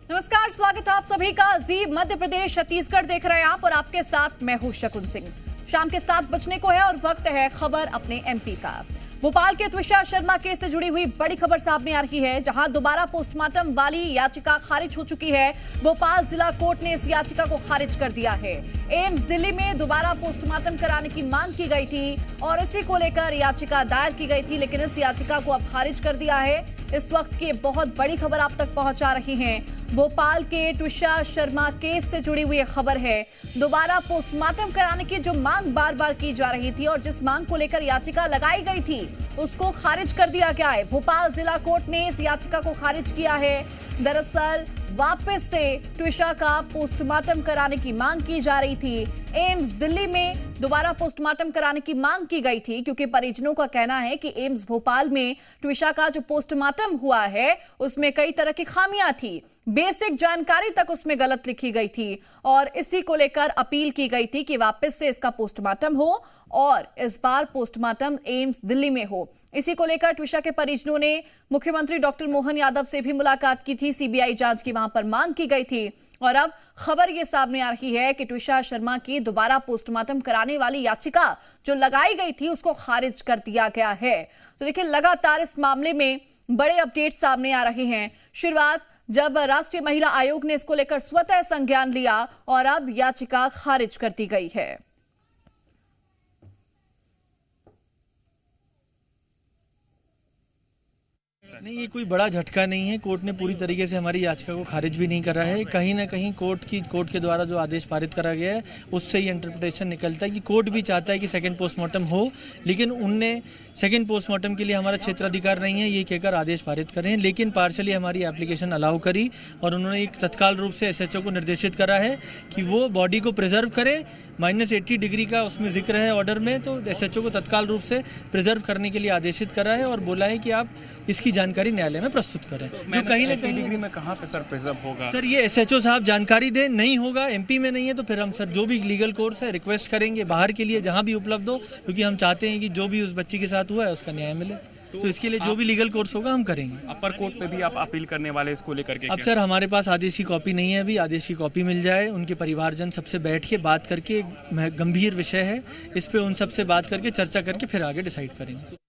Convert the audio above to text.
नमस्कार, स्वागत है आप सभी का जी मध्य प्रदेश छत्तीसगढ़ देख रहे हैं आप और आपके साथ मैं हूं शकुन सिंह। शाम के 7 बजने को है और वक्त है खबर अपने एमपी का। भोपाल के त्विषा शर्मा केस से जुड़ी हुई बड़ी खबर सामने आ रही है, जहां दोबारा पोस्टमार्टम वाली याचिका खारिज हो चुकी है। भोपाल जिला कोर्ट ने इस याचिका को खारिज कर दिया है। एम्स दिल्ली में दोबारा पोस्टमार्टम कराने की मांग की गई थी और इसी को लेकर याचिका दायर की गई थी, लेकिन इस याचिका को अब खारिज कर दिया है। इस वक्त की बहुत बड़ी खबर आप तक पहुंचा रही हैं। भोपाल के त्विषा शर्मा केस से जुड़ी हुई खबर है। दोबारा पोस्टमार्टम कराने की जो मांग बार बार की जा रही थी और जिस मांग को लेकर याचिका लगाई गई थी उसको खारिज कर दिया गया है। भोपाल जिला कोर्ट ने इस याचिका को खारिज किया है। दरअसल वापस से त्विषा का पोस्टमार्टम कराने की मांग की जा रही थी। एम्स दिल्ली में दोबारा पोस्टमार्टम कराने की मांग की गई थी, क्योंकि परिजनों का कहना है कि एम्स भोपाल में त्विषा का जो पोस्टमार्टम हुआ है उसमें कई तरह की खामियां थी, बेसिक जानकारी तक उसमें गलत लिखी गई थी और इसी को लेकर अपील की गई थी कि वापस से इसका पोस्टमार्टम हो और इस बार पोस्टमार्टम एम्स दिल्ली में हो। इसी को लेकर त्विषा के परिजनों ने मुख्यमंत्री डॉक्टर मोहन यादव से भी मुलाकात की थी। सीबीआई जांच की वहां पर मांग की गई थी और अब खबर यह सामने आ रही है कि त्विषा शर्मा की दोबारा पोस्टमार्टम कराने वाली याचिका जो लगाई गई थी उसको खारिज कर दिया गया है। तो देखिए, लगातार इस मामले में बड़े अपडेट सामने आ रहे हैं। शुरुआत जब राष्ट्रीय महिला आयोग ने इसको लेकर स्वतः संज्ञान लिया और अब याचिका खारिज कर दी गई है। नहीं, ये कोई बड़ा झटका नहीं है। कोर्ट ने पूरी तरीके से हमारी याचिका को खारिज भी नहीं करा है। कहीं ना कहीं कोर्ट के द्वारा जो आदेश पारित करा गया है उससे ही इंटरप्रिटेशन निकलता है कि कोर्ट भी चाहता है कि सेकंड पोस्टमार्टम हो, लेकिन उनने सेकंड पोस्टमार्टम के लिए हमारा क्षेत्राधिकार नहीं है ये कहकर आदेश पारित करे हैं। लेकिन पार्शली हमारी एप्लीकेशन अलाउ करी और उन्होंने एक तत्काल रूप से एसएचओ को निर्देशित करा है कि वो बॉडी को प्रिजर्व करे। -80 डिग्री का उसमें जिक्र है ऑर्डर में, तो एसएचओ को तत्काल रूप से प्रिजर्व करने के लिए आदेशित करा है और बोला है कि आप इसकी जानकारी न्यायालय में प्रस्तुत करें। तो कहीं ना कहीं डिग्री में कहाँ पे सर प्रिजर्व होगा? सर, ये एसएचओ साहब जानकारी दें। नहीं होगा, एमपी में नहीं है, तो फिर हम सर जो भी लीगल कोर्स है रिक्वेस्ट करेंगे बाहर के लिए जहां भी उपलब्ध हो, क्योंकि हम चाहते हैं कि जो भी उस बच्ची के साथ हुआ है उसका न्याय मिले। तो इसके लिए जो भी लीगल कोर्स होगा हम करेंगे। अपर कोर्ट पे भी आप अपील करने वाले इसको लेकर के? अब सर हमारे पास आदेश की कॉपी नहीं है, अभी आदेश की कॉपी मिल जाए, उनके परिवारजन सबसे बैठ के बात करके, गंभीर विषय है इस पे, उन सबसे बात करके चर्चा करके फिर आगे डिसाइड करेंगे।